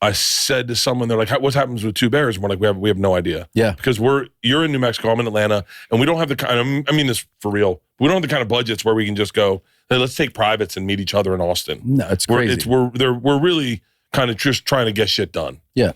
I said to someone, they're like, what happens with Two Bears? And we're like, we have no idea. Yeah. Because you're in New Mexico, I'm in Atlanta, and we don't have the kind of, I mean this for real, we don't have the kind of budgets where we can just go, hey, let's take privates and meet each other in Austin. No, it's crazy. We're really kind of just trying to get shit done. Yeah.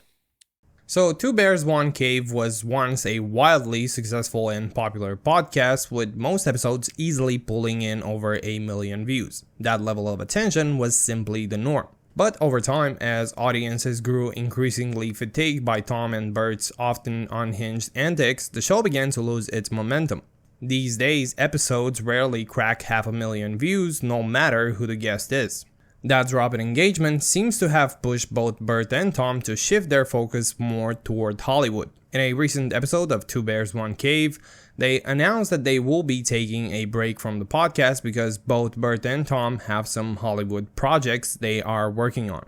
So Two Bears, One Cave was once a wildly successful and popular podcast, with most episodes easily pulling in over 1 million views. That level of attention was simply the norm. But over time, as audiences grew increasingly fatigued by Tom and Bert's often unhinged antics, the show began to lose its momentum. These days, episodes rarely crack 500,000 views, no matter who the guest is. That drop in engagement seems to have pushed both Bert and Tom to shift their focus more toward Hollywood. In a recent episode of Two Bears, One Cave, they announced that they will be taking a break from the podcast because both Bert and Tom have some Hollywood projects they are working on.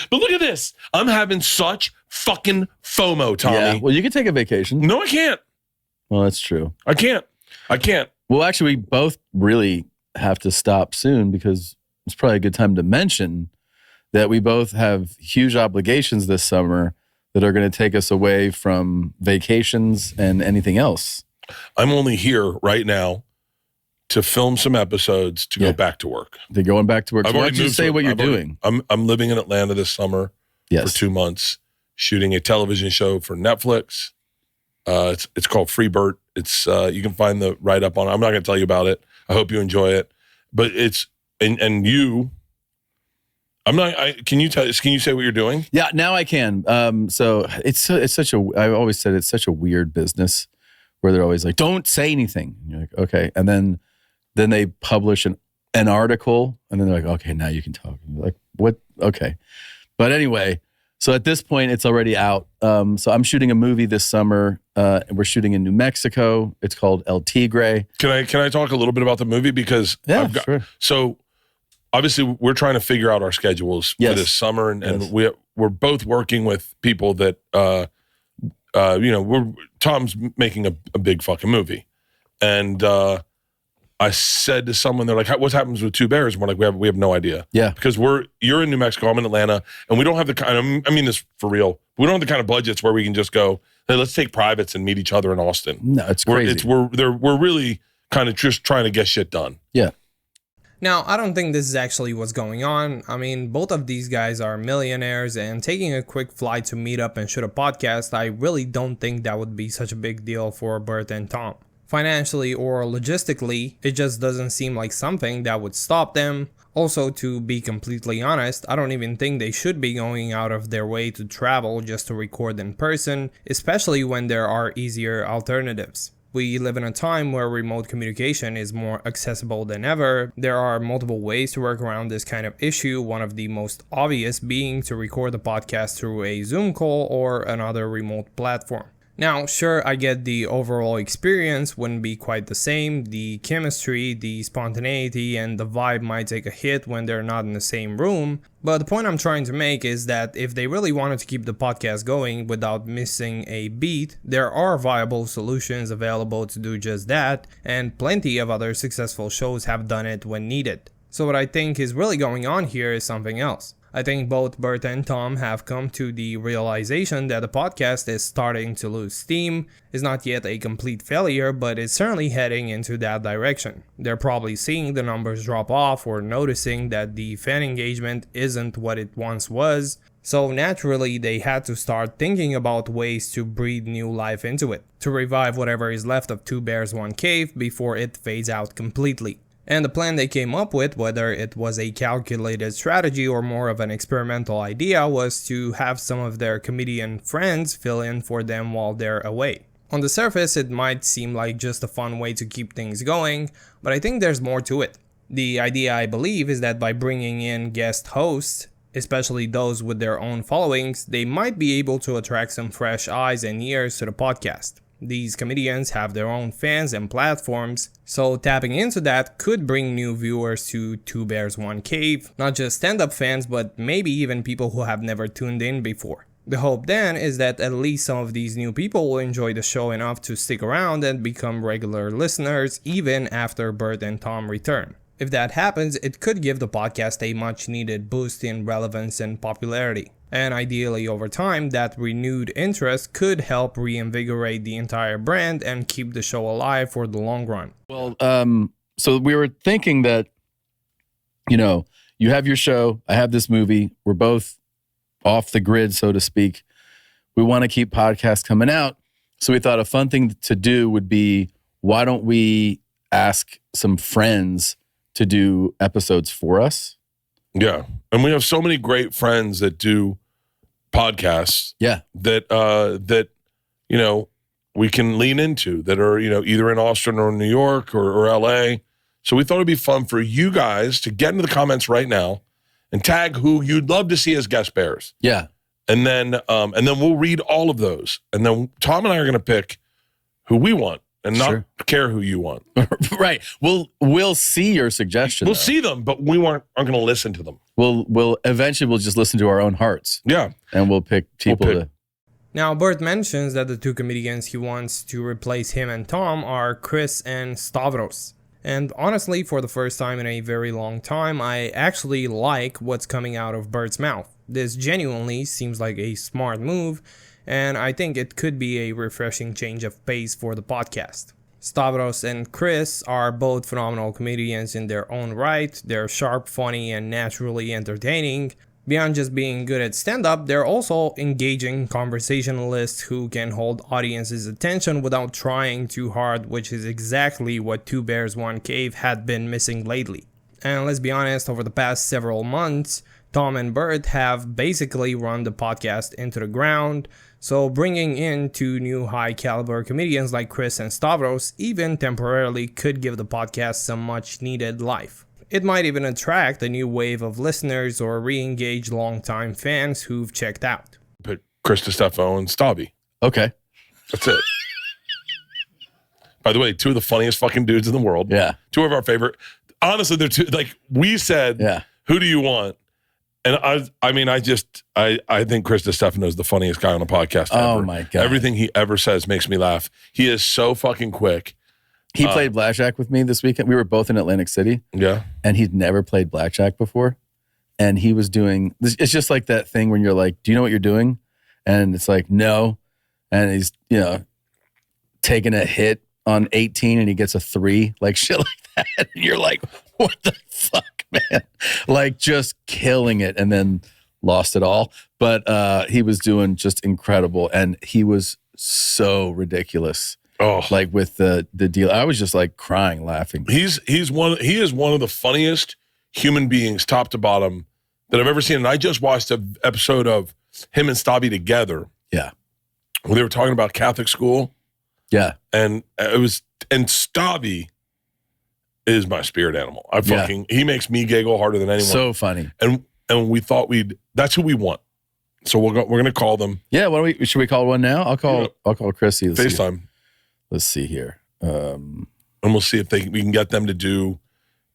But look at this. I'm having such fucking FOMO, Tommy. Yeah. Well, you can take a vacation. No, I can't. Well, that's true. I can't. Well, actually, we both really have to stop soon because it's probably a good time to mention that we both have huge obligations this summer that are going to take us away from vacations and anything else. I'm only here right now to film some episodes to go back to work. They're going back to work. So why don't you say what you're doing? I'm living in Atlanta this summer for 2 months, shooting a television show for Netflix. It's called Free Bert. It's you can find the write-up on it. I'm not going to tell you about it. I hope you enjoy it. But it's and you. I'm not. Can you say what you're doing? Yeah, now I can. So it's such a. I always said it's such a weird business where they're always like, "Don't say anything." And you're like, "Okay," and then they publish an article, and then they're like, "Okay, now you can talk." And you're like, "What?" Okay, but anyway, so at this point, it's already out. So I'm shooting a movie this summer. And we're shooting in New Mexico. It's called El Tigre. Can I talk a little bit about the movie because sure. So obviously we're trying to figure out our schedules for this summer, and we're both working with people that Tom's making a big fucking movie, and I said to someone, they're like, what happens with Two Bears? And we're like, we have no idea. Yeah, because you're in New Mexico, I'm in Atlanta, and we don't have the kind of, I mean this for real, we don't have the kind of budgets where we can just go, hey, let's take privates and meet each other in Austin. No, it's crazy. We're really kind of just trying to get shit done. Yeah. Now, I don't think this is actually what's going on. I mean, both of these guys are millionaires, and taking a quick flight to meet up and shoot a podcast, I really don't think that would be such a big deal for Bert and Tom. Financially or logistically, it just doesn't seem like something that would stop them. Also, to be completely honest, I don't even think they should be going out of their way to travel just to record in person, especially when there are easier alternatives. We live in a time where remote communication is more accessible than ever. There are multiple ways to work around this kind of issue, one of the most obvious being to record the podcast through a Zoom call or another remote platform. Now, sure, I get the overall experience wouldn't be quite the same. The chemistry, the spontaneity, and the vibe might take a hit when they're not in the same room. But the point I'm trying to make is that if they really wanted to keep the podcast going without missing a beat, there are viable solutions available to do just that, and plenty of other successful shows have done it when needed. So what I think is really going on here is something else. I think both Bert and Tom have come to the realization that the podcast is starting to lose steam. It's not yet a complete failure, but it's certainly heading into that direction. They're probably seeing the numbers drop off or noticing that the fan engagement isn't what it once was. So naturally, they had to start thinking about ways to breathe new life into it, to revive whatever is left of Two Bears, One Cave before it fades out completely. And the plan they came up with, whether it was a calculated strategy or more of an experimental idea, was to have some of their comedian friends fill in for them while they're away. On the surface, it might seem like just a fun way to keep things going, but I think there's more to it. The idea, I believe, is that by bringing in guest hosts, especially those with their own followings, they might be able to attract some fresh eyes and ears to the podcast. These comedians have their own fans and platforms, so tapping into that could bring new viewers to Two Bears, One Cave, not just stand-up fans, but maybe even people who have never tuned in before. The hope then is that at least some of these new people will enjoy the show enough to stick around and become regular listeners even after Bert and Tom return. If that happens, it could give the podcast a much needed boost in relevance and popularity. And ideally over time, that renewed interest could help reinvigorate the entire brand and keep the show alive for the long run. Well, so we were thinking that, you have your show, I have this movie, we're both off the grid, so to speak. We want to keep podcasts coming out. So we thought a fun thing to do would be, why don't we ask some friends to do episodes for us? Yeah. And we have so many great friends that do podcasts. Yeah. That we can lean into, that are, either in Austin or New York or LA. So we thought it'd be fun for you guys to get into the comments right now and tag who you'd love to see as guest bearers. Yeah. And then we'll read all of those. And then Tom and I are going to pick who we want and not care who you want. Right. We'll see your suggestion. We'll see them, but we aren't going to listen to them. We'll eventually just listen to our own hearts. Yeah. And we'll pick people to... Now, Bert mentions that the two comedians he wants to replace him and Tom are Chris and Stavros. And honestly, for the first time in a very long time, I actually like what's coming out of Bert's mouth. This genuinely seems like a smart move, and I think it could be a refreshing change of pace for the podcast. Stavros and Chris are both phenomenal comedians in their own right. They're sharp, funny, and naturally entertaining. Beyond just being good at stand-up, they're also engaging conversationalists who can hold audiences' attention without trying too hard, which is exactly what Two Bears, One Cave had been missing lately. And let's be honest, over the past several months, Tom and Bert have basically run the podcast into the ground, so bringing in two new high-caliber comedians like Chris and Stavros, even temporarily, could give the podcast some much-needed life. It might even attract a new wave of listeners or re-engage longtime fans who've checked out. Pick Chris DiStefano and Stabby. Okay. That's it. By the way, two of the funniest fucking dudes in the world. Yeah. Two of our favorite. Honestly, they're two, like we said, who do you want? And I think Chris DiStefano is the funniest guy on a podcast ever. Oh my God. Everything he ever says makes me laugh. He is so fucking quick. He played blackjack with me this weekend. We were both in Atlantic City. Yeah. And he'd never played blackjack before. And he was doing, it's just like that thing when you're like, do you know what you're doing? And it's like, no. And he's, taking a hit on 18 and he gets a 3, like shit like that. And you're like, what the fuck, man? Like just killing it and then lost it all. But he was doing just incredible. And he was so ridiculous. Oh, like with the deal, I was just like crying, laughing. He is one of the funniest human beings, top to bottom, that I've ever seen. And I just watched an episode of him and Stabby together. Yeah, where they were talking about Catholic school. Yeah, and Stabby is my spirit animal. He makes me giggle harder than anyone. So funny. And we thought that's who we want. So we're gonna call them. Yeah, should we call one now? I'll call Chrissy. FaceTime. Let's see here. And we'll see if we can get them to do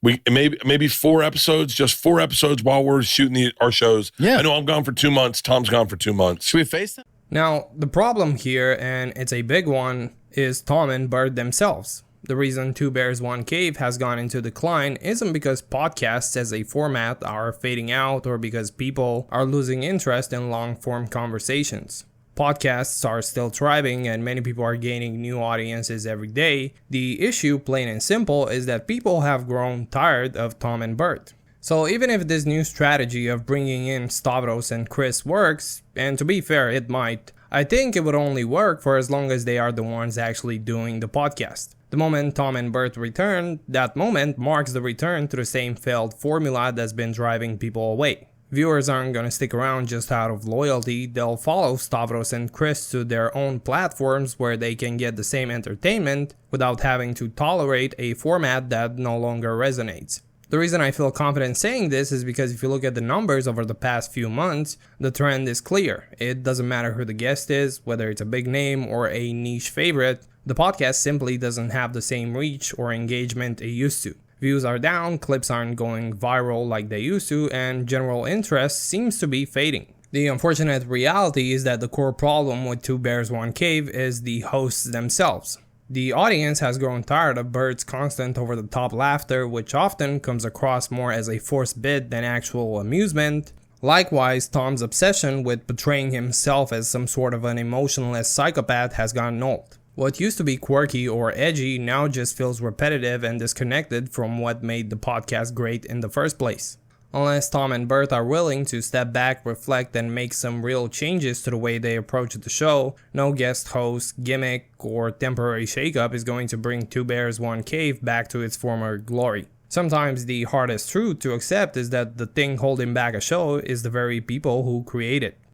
maybe 4 episodes, just 4 episodes while we're shooting our shows. Yeah. I know I'm gone for 2 months. Tom's gone for 2 months. Should we face them? Now, the problem here, and it's a big one, is Tom and Bert themselves. The reason Two Bears, One Cave has gone into decline isn't because podcasts as a format are fading out or because people are losing interest in long-form conversations. Podcasts are still thriving and many people are gaining new audiences every day. The issue, plain and simple, is that people have grown tired of Tom and Bert. So even if this new strategy of bringing in Stavros and Chris works, and to be fair, it might, I think it would only work for as long as they are the ones actually doing the podcast. The moment Tom and Bert return, that moment marks the return to the same failed formula that's been driving people away. Viewers aren't going to stick around just out of loyalty. They'll follow Stavros and Chris to their own platforms where they can get the same entertainment without having to tolerate a format that no longer resonates. The reason I feel confident saying this is because if you look at the numbers over the past few months, the trend is clear. It doesn't matter who the guest is, whether it's a big name or a niche favorite, the podcast simply doesn't have the same reach or engagement it used to. Views are down, clips aren't going viral like they used to, and general interest seems to be fading. The unfortunate reality is that the core problem with Two Bears, One Cave is the hosts themselves. The audience has grown tired of Bert's constant over-the-top laughter, which often comes across more as a forced bit than actual amusement. Likewise, Tom's obsession with portraying himself as some sort of an emotionless psychopath has gotten old. What used to be quirky or edgy now just feels repetitive and disconnected from what made the podcast great in the first place. Unless Tom and Bert are willing to step back, reflect, and make some real changes to the way they approach the show, no guest host, gimmick, or temporary shakeup is going to bring Two Bears One Cave back to its former glory. Sometimes the hardest truth to accept is that the thing holding back a show is the very people who create it.